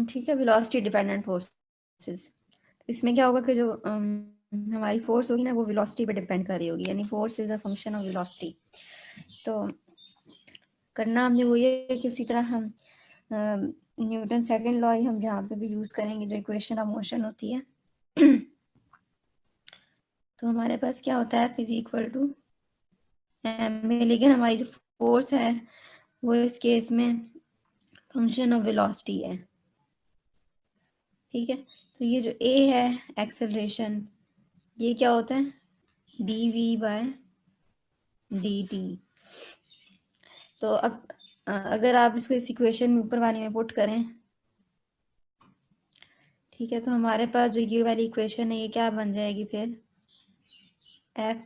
ठीक है, velocity dependent forces. इसमें क्या होगा कि जो हमारी फोर्स होगी ना वो वेलोसिटी पे डिपेंड कर रही होगी, यानी force is a function of velocity. तो करना हमने वो ये कि उसी तरह हम न्यूटन सेकंड लॉ हम यहाँ पे भी यूज करेंगे, जो इक्वेशन ऑफ मोशन होती है। तो हमारे पास क्या होता है, फिज इक्वल टू एम में, लेकिन हमारी जो फोर्स है वो इस केस में फंक्शन ऑफ वेलोसिटी है। ठीक है, तो ये जो ए है एक्सेलरेशन, ये क्या होता है, d we by D T. तो अब अगर आप इसको इस इक्वेशन में ऊपर वाले में पुट करें, ठीक है, तो हमारे पास जो ये वाली इक्वेशन है ये क्या बन जाएगी फिर, F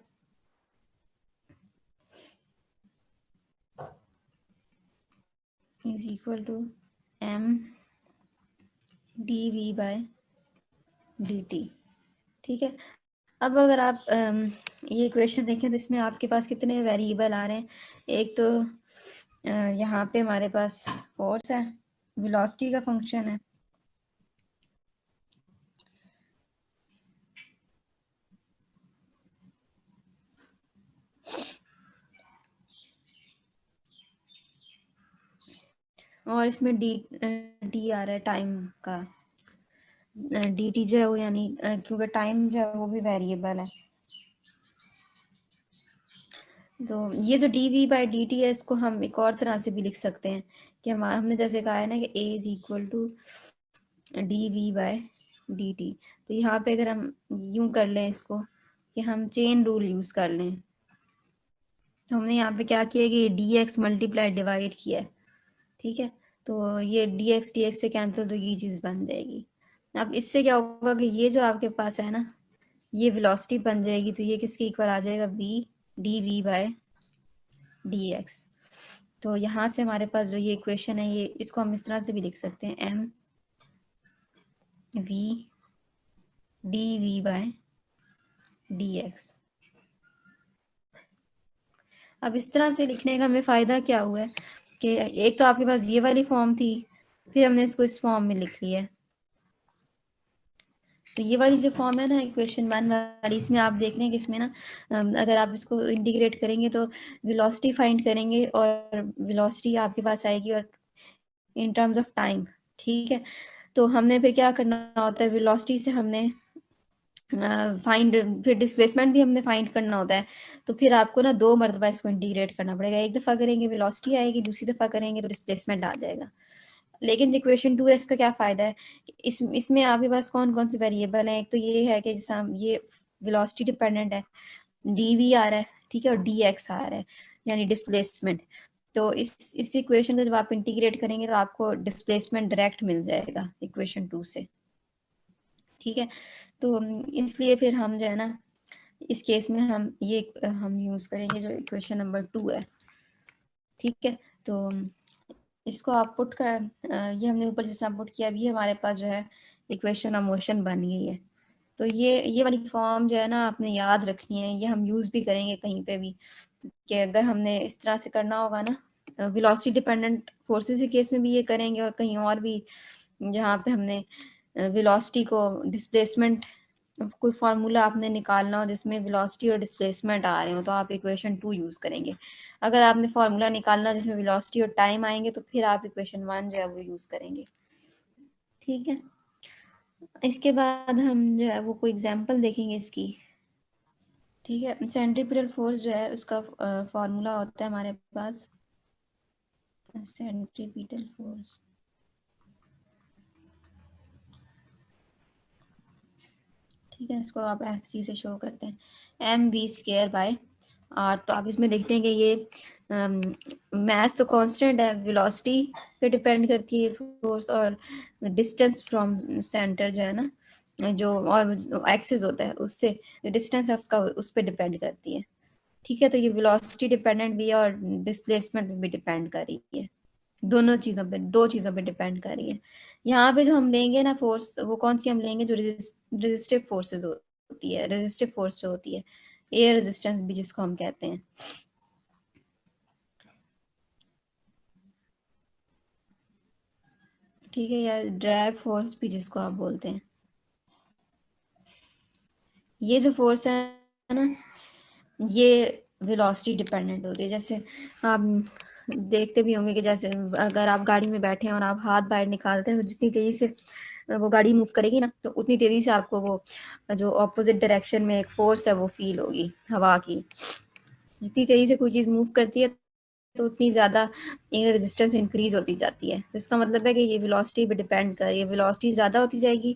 is equal to m d we by D t. ठीक है, अब अगर आप ये इक्वेशन देखें तो इसमें आपके पास कितने वेरिएबल आ रहे हैं। एक तो यहाँ पे हमारे पास फोर्स है, वेलोसिटी का फंक्शन है, और इसमें डी आ रहा है टाइम का, डी टी जो है वो यानी क्योंकि टाइम जो है वो भी वेरिएबल है। तो ये जो d v by d t है इसको हम एक और तरह से भी लिख सकते हैं कि हमने जैसे कहा है ना कि A is equal to D we by D T. तो यहाँ पे अगर हम यूं कर लें इसको कि हम चेन रूल यूज कर लें, तो हमने यहाँ पे क्या किया कि डी एक्स मल्टीप्लाई डिवाइड किया है। ठीक है, तो ये डी एक्स से कैंसिल, तो ये चीज़ बन जाएगी। अब इससे क्या होगा कि ये जो आपके पास है ना ये वेलोसिटी बन जाएगी, तो ये किसके इक्वल आ जाएगा, v d we by d x. तो यहाँ से हमारे पास जो ये इक्वेशन है ये इसको हम इस तरह से भी लिख सकते हैं, m v d we by d x. अब इस तरह से लिखने का हमें फ़ायदा क्या हुआ है कि एक तो आपके पास ये वाली फॉर्म थी, फिर हमने इसको इस फॉर्म में लिख लिया। तो ये वाली जो फॉर्म है ना इक्वेशन 1 वाली, इसमें आप देख रहे हैं कि इसमें ना अगर आप इसको इंटीग्रेट करेंगे तो वेलोसिटी फाइंड करेंगे और वेलोसिटी आपके पास आएगी और इन टर्म्स ऑफ टाइम। ठीक है, तो हमने फिर क्या करना होता है, वेलोसिटी से हमने फाइंड, फिर डिस्प्लेसमेंट भी हमने फाइंड करना होता है। तो फिर आपको ना 2 मरतबा इसको इंटीग्रेट करना पड़ेगा, एक दफ़ा करेंगे वेलोसिटी आएगी, दूसरी दफ़ा करेंगे तो डिस्प्लेसमेंट आ जाएगा। लेकिन इक्वेशन 2 है इसका क्या फ़ायदा है, इसमें आपके पास कौन कौन से वेरिएबल हैं। एक तो ये है कि जैसे ये वेलोसिटी डिपेंडेंट है, डी वी आ रहा है, ठीक है, और डी एक्स आ रहा है यानी डिस्प्लेसमेंट। तो इस इक्वेशन को जब आप इंटीग्रेट करेंगे तो आपको डिस्प्लेसमेंट डायरेक्ट मिल जाएगा इक्वेशन 2 से। ठीक है, तो इसलिए फिर हम जो है ना इस केस में हम ये हम यूज़ करेंगे जो इक्वेशन नंबर 2 है। ठीक है, तो इसको आप पुट कर ये हमने ऊपर जैसा पुट किया, अभी हमारे पास जो है इक्वेशन ऑफ मोशन बन गई है। तो ये वाली फॉर्म जो है ना आपने याद रखनी है, ये हम यूज़ भी करेंगे कहीं पे भी कि अगर हमने इस तरह से करना होगा ना वेलोसिटी डिपेंडेंट फोर्सेस के केस में भी ये करेंगे, और कहीं और भी जहाँ पे हमने वेलोसिटी को डिस्प्लेसमेंट, कोई फार्मूला आपने निकालना हो जिसमें वेलोसिटी और डिस्प्लेसमेंट आ रहे हो तो आप इक्वेशन 2 यूज़ करेंगे। अगर आपने फार्मूला निकालना जिसमें वेलोसिटी और टाइम आएंगे तो फिर आप इक्वेशन 1 जो है वो यूज़ करेंगे। ठीक है, इसके बाद हम जो है वो कोई एग्जांपल देखेंगे इसकी। ठीक है, सेंट्रीपिटल फोर्स जो है उसका फार्मूला होता है हमारे पास, सेंट्रीपिटल फोर्स, ठीक है, इसको आप एफ सी से शो करते हैं, m v square by r. तो आप इसमें देखते हैं कि ये मैथ तो कांस्टेंट है, वेलोसिटी पे डिपेंड करती है फोर्स, और डिस्टेंस फ्रॉम सेंटर जो है ना जो और एक्सिस होता है उससे डिस्टेंस है उसका उस पर डिपेंड करती है। ठीक है, तो ये वेलोसिटी डिपेंडेंट भी है और डिस्प्लेसमेंट पे भी डिपेंड कर रही है, दोनों चीज़ों पे, दो चीज़ों पे डिपेंड कर रही है। यहाँ पे जो हम लेंगे ना फोर्स वो कौन सी हम लेंगे, जो रेजिस्टिव फोर्सेस होती है, रेजिस्टिव फोर्स जो होती है, एयर रेजिस्टेंस भी जिसको हम कहते हैं। ठीक है, या ड्रैग फोर्स भी जिसको आप बोलते हैं। ये जो फोर्स है ना, ये वेलोसिटी डिपेंडेंट होती है। जैसे आप देखते भी होंगे कि जैसे अगर आप गाड़ी में बैठे हैं और आप हाथ बाहर निकालते हैं तो जितनी तेजी से वो गाड़ी मूव करेगी ना, तो उतनी तेजी से आपको वो जो ऑपोजिट डायरेक्शन में एक फोर्स है वो फील होगी हवा की। जितनी तेजी से कोई चीज़ मूव करती है तो उतनी ज़्यादा एयर रेजिस्टेंस इंक्रीज होती जाती है। तो इसका मतलब है कि ये वेलोसिटी पे डिपेंड कर, ये वेलोसिटी ज़्यादा होती जाएगी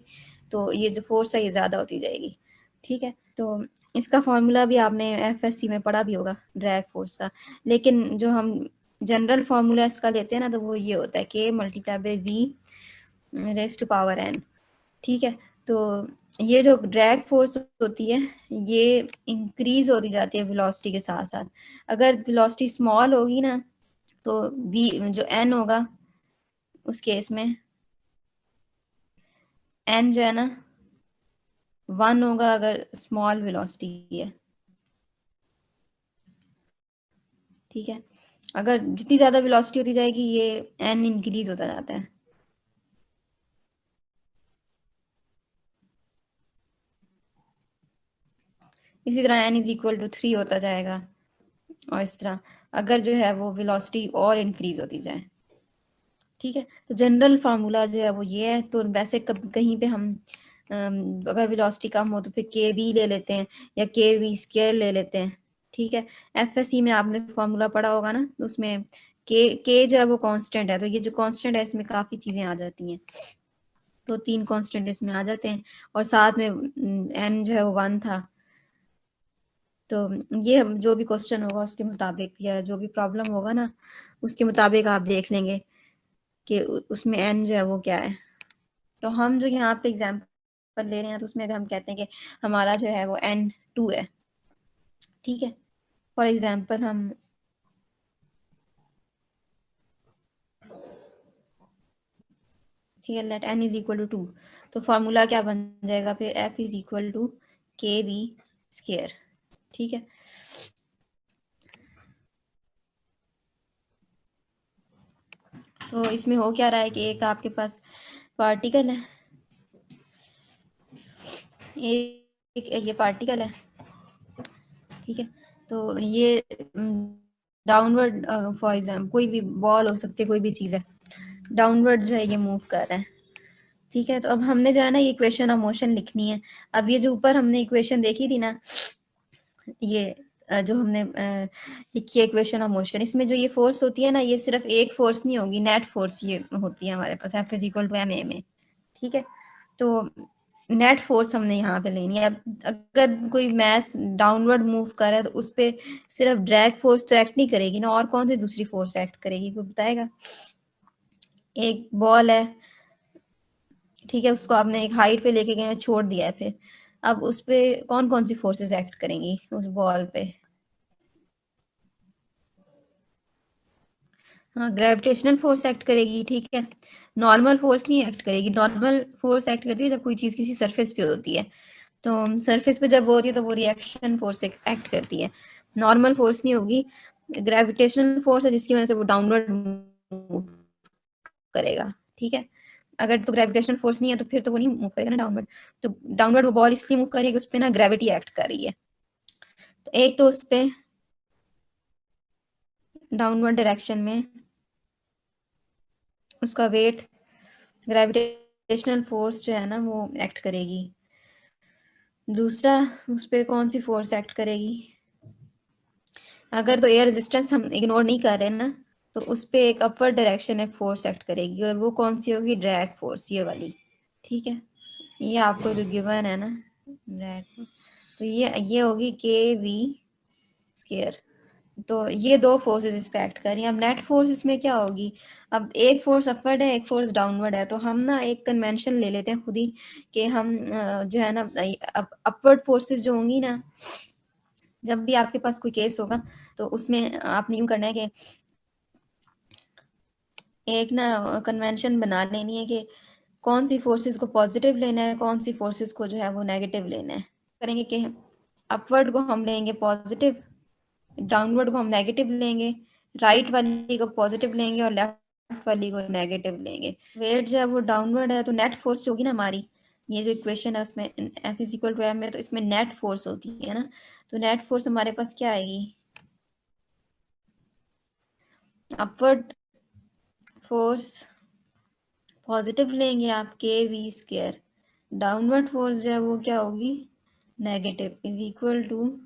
तो ये जो फोर्स है ये ज़्यादा होती जाएगी। ठीक है, तो इसका फॉर्मूला भी आपने एफएससी में पढ़ा भी होगा ड्रैग फोर्स का। लेकिन जो हम जनरल फार्मूला इसका लेते हैं ना, तो वो ये होता है k multiply by v raise to power n. ठीक है, तो ये जो ड्रैग फोर्स होती है ये इंक्रीज होती जाती है वेलोसिटी के साथ साथ। अगर वेलोसिटी स्मॉल होगी ना, तो वी जो एन होगा उस केस में एन जो है ना 1 होगा अगर स्मॉल वेलोसिटी है। ठीक है, अगर जितनी ज़्यादा वेलोसिटी होती जाएगी ये एन इंक्रीज होता जाता है। इसी तरह एन इज इक्वल टू 3 होता जाएगा, और इस तरह अगर जो है वो वेलोसिटी और इंक्रीज होती जाए। ठीक है, तो जनरल फार्मूला जो है वो ये है। तो वैसे कहीं पे हम अगर वेलोसिटी कम हो तो फिर के वी ले लेते हैं या के वी स्क्वायर ले लेते हैं। ठीक है, एफएससी में आपने फार्मूला पढ़ा होगा ना, तो उसमें के जो है वो कांस्टेंट है, तो ये जो कांस्टेंट है इसमें काफ़ी चीज़ें आ जाती हैं। तो 3 कांस्टेंट इसमें आ जाते हैं, और साथ में एन जो है वो 1 था। तो ये जो भी क्वेश्चन होगा उसके मुताबिक, या जो भी प्रॉब्लम होगा ना उसके मुताबिक आप देख लेंगे कि उसमें एन जो है वो क्या है। तो हम जो यहाँ पे एग्जाम्पल ले रहे हैं तो उसमें अगर हम कहते हैं कि हमारा जो है वो N2 है। ठीक है, फॉर एग्जाम्पल हम ठीक है let n is equal to 2, तो फार्मूला क्या बन जाएगा फिर, F is equal to k v square. ठीक है, तो इसमें हो क्या रहा है कि एक आपके पास पार्टिकल है, एक ये पार्टिकल है। ठीक है, तो ये डाउनवर्ड फॉर एग्जाम्पल कोई भी बॉल हो सकती है, कोई भी चीज़ है, डाउनवर्ड जो है ये मूव कर रहा है। ठीक है, तो अब हमने जो है ना ये इक्वेशन ऑफ मोशन लिखनी है। अब ये जो ऊपर हमने इक्वेशन देखी थी ना, ये जो हमने लिखी है इक्वेशन ऑफ मोशन, इसमें जो ये फोर्स होती है ना, ये सिर्फ एक फोर्स नहीं होगी, नेट फोर्स ये होती है हमारे पास F is equal to M A में। ठीक है, तो नेट फोर्स हमने यहाँ पे लेनी है। अब अगर कोई मैस डाउनवर्ड मूव कर रहा है तो उस पर सिर्फ ड्रैग फोर्स तो एक्ट नहीं करेगी ना, और कौन सी दूसरी फोर्स एक्ट करेगी, कोई बताएगा। एक बॉल है, ठीक है, उसको आपने एक हाइट पे लेके गए छोड़ दिया है, फिर अब उस पे कौन कौन सी फोर्सेस एक्ट करेंगी उस बॉल पे। हाँ, ग्रेविटेशनल फोर्स एक्ट करेगी। ठीक है, नॉर्मल फोर्स नहीं एक्ट करेगी। नॉर्मल फोर्स एक्ट करती है जब कोई चीज़ किसी सरफेस पे होती है, तो सरफेस पे जब वो होती है तो वो रिएक्शन फोर्स एक्ट करती है, नॉर्मल फोर्स नहीं होगी। ग्रेविटेशनल फोर्स है जिसकी वजह से वो डाउनवर्ड मूव करेगा। ठीक है, अगर तो ग्रेविटेशनल फोर्स नहीं है तो फिर तो वो नहीं मूव करेगा ना डाउनवर्ड। तो डाउनवर्ड वो बॉल इसलिए मूव करेगी उस पर ना ग्रेविटी एक्ट कर रही है। तो एक तो उस पर डाउनवर्ड डायरेक्शन में उसका वेट, ग्रेविटेशनल फोर्स जो है ना वो एक्ट करेगी। दूसरा, उस पर कौन सी फोर्स एक्ट करेगी, अगर तो एयर रेजिस्टेंस हम इग्नोर नहीं कर रहे ना, तो उस पर एक अपवर्ड डायरेक्शन में फोर्स एक्ट करेगी, और वो कौन सी होगी, ड्रैग फोर्स, ये वाली। ठीक है, ये आपको जो गिवन है ना ड्रैग, तो ये होगी के वी स्केयर। तो ये दो फोर्सेस इस पे एक्ट कर रही हैं। अब नेट फोर्स इसमें क्या होगी, अब एक फोर्स अपवर्ड है एक फोर्स डाउनवर्ड है, तो हम ना एक कन्वेंशन ले लेते हैं खुद ही कि हम जो है ना अपवर्ड फोर्सेस जो होंगी ना, जब भी आपके पास कोई केस होगा तो उसमें आपने यूं करना है कि एक ना कन्वेंशन बना लेनी है कि कौन सी फोर्सेस को पॉजिटिव लेना है, कौन सी फोर्सेस को जो है वो नेगेटिव लेना है। करेंगे कि अपवर्ड को हम लेंगे पॉजिटिव, डाउनवर्ड को हम नेगेटिव लेंगे, राइट वाली को पॉजिटिव लेंगे और लेफ्ट वाली को नेगेटिव लेंगे। वेट जो है वो डाउनवर्ड है, तो नेट फोर्स होगी ना हमारी, ये जो इक्वेशन है उसमें F is equal to m है, तो इसमें नेट फोर्स होती है ना, तो नेट फोर्स हमारे पास क्या आएगी, अपवर्ड फोर्स पॉजिटिव लेंगे आप kv², डाउनवर्ड फोर्स जो है वो क्या होगी, negative, is equal to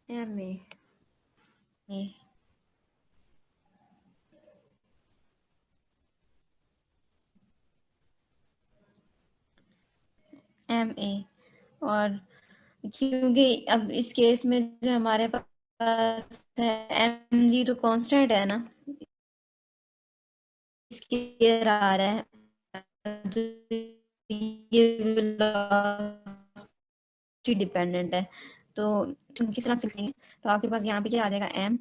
M a. और क्योंकि अब इस केस में जो हमारे पास है एम जी तो कांस्टेंट है ना, स्केयर आ रहा है, तो ये वेलोसिटी डिपेंडेंट है, तो किस तरह से लिखेंगे, तो आपके पास यहाँ पे क्या आ जाएगा, m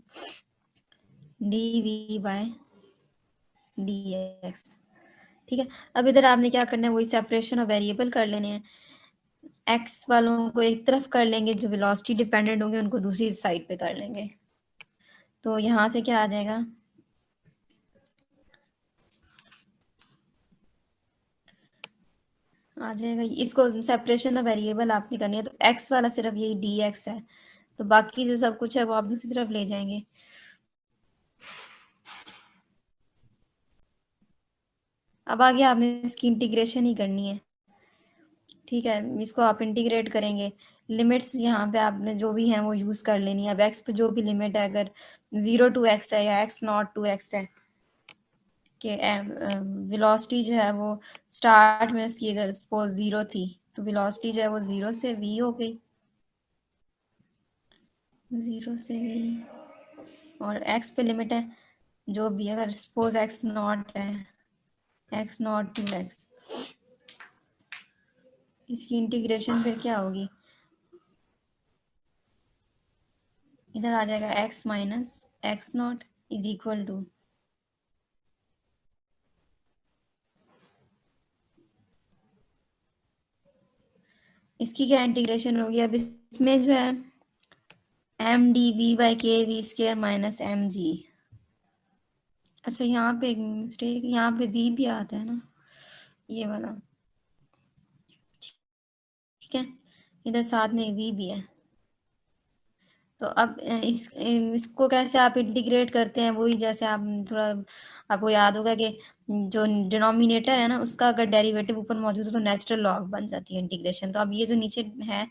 d we by d x. ठीक है, अब इधर आपने क्या करना है, वही सेपरेशन ऑफ वेरिएबल कर लेने हैं, एक्स वालों को एक तरफ कर लेंगे, जो वेलोसिटी डिपेंडेंट होंगे उनको दूसरी साइड पे कर लेंगे, तो यहाँ से क्या आ जाएगा, आ जाएगा, इसको सेपरेशन ऑफ वेरिएबल आपने करनी है, तो एक्स वाला सिर्फ यही डी एक्स है, तो बाकी जो सब कुछ है वो आप दूसरी तरफ ले जाएंगे। अब आगे आपने इसकी इंटीग्रेशन ही करनी है, ठीक है, इसको आप इंटीग्रेट करेंगे, लिमिट्स यहाँ पे आपने जो भी हैं वो यूज कर लेनी है। अब एक्स पे जो भी लिमिट है, अगर 0 to x है या x0 to x है, कि वेलोसिटी जो है वो स्टार्ट में उसकी अगर सपोज 0 थी, तो वेलोसिटी जो है वो 0 से v हो गई, 0 से v, और x पे लिमिट है जो भी, अगर सपोज x0 है, x0 to x, इसकी इंटीग्रेशन फिर क्या होगी, इधर आ जाएगा x minus x0 is equal to, इसकी क्या इंटीग्रेशन होगी, अब इसमें जो है m d v by k we square minus M g, अच्छा यहाँ पे एक मिस्टेक, यहाँ पे वी भी आता है ना, ये वाला, ठीक है, इधर साथ में वी भी है, तो अब इसको कैसे आप इंटीग्रेट करते हैं, वही जैसे आप थोड़ा, आपको याद होगा कि जो डिनोमिनेटर है ना उसका अगर डेरिवेटिव ऊपर मौजूद है तो नेचुरल लॉग बन जाती है इंटीग्रेशन, तो अब ये जो नीचे है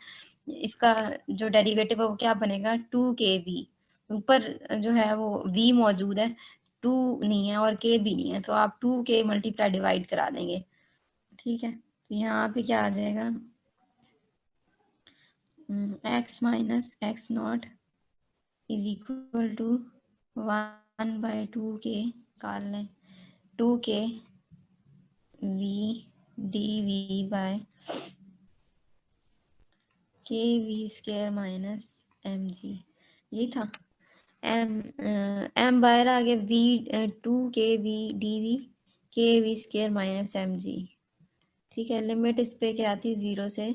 इसका जो डेरिवेटिव है वो क्या बनेगा, 2kv, ऊपर जो है वो v मौजूद है, 2 नहीं है और k भी नहीं है, तो आप 2k मल्टीप्लाई डिवाइड करा देंगे, ठीक है, तो यहाँ पे क्या आ जाएगा, x minus x0 is equal to 1/2 के, निकाल लें, 2k v D we by K we square minus M G, ये था, एम बाहर आ गया, V 2 k v D V K we square minus M G, ठीक है, लिमिट इस पे क्या आती है 0 से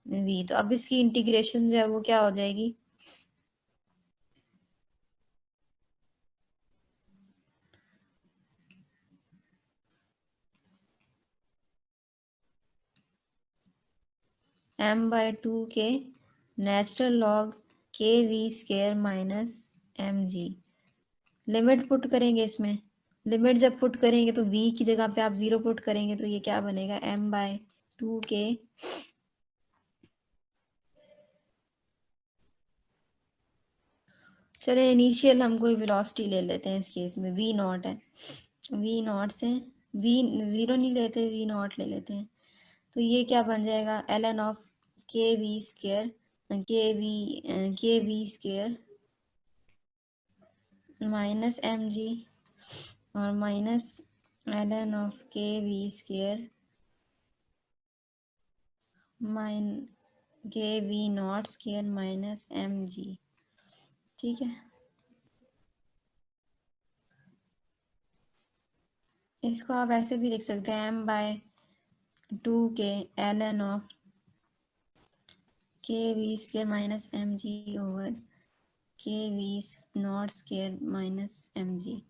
v, तो अब इसकी इंटीग्रेशन जो है वो क्या हो जाएगी, m/2 k natural log k we square minus M g, limit put करेंगे इसमें, लिमिट जब पुट करेंगे तो v की जगह पे आप 0 पुट करेंगे, तो ये क्या बनेगा, m/2 के, चले इनिशियल हम कोई वेलोसिटी ले लेते हैं, इस केस में v0 है, v0 से v 0 नहीं लेते, v0 ले लेते हैं, तो ये क्या बन जाएगा, ln ऑफ के we square, k we square minus M g, और माइनस ln ऑफ के we square minus k we not square minus M G, ठीक है, इसको आप ऐसे भी लिख सकते हैं, m/2 के ln ऑफ के we square minus M G over K we naught square minus M G.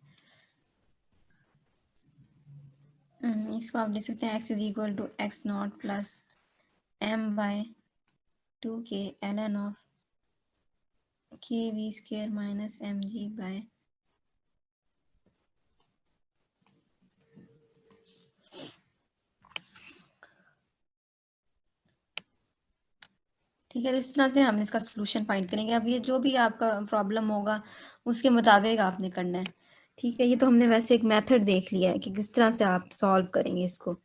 इसको आप लिख सकते हैं x is equal to X naught plus M by 2k ln of के V square minus M G by ठीक है। तो इस तरह से हम इसका सोल्यूशन फाइंड करेंगे। अब ये जो भी आपका प्रॉब्लम होगा उसके मुताबिक आपने करना है। ठीक है, ये तो हमने वैसे एक मेथड देख लिया है कि किस तरह से आप सॉल्व करेंगे इसको।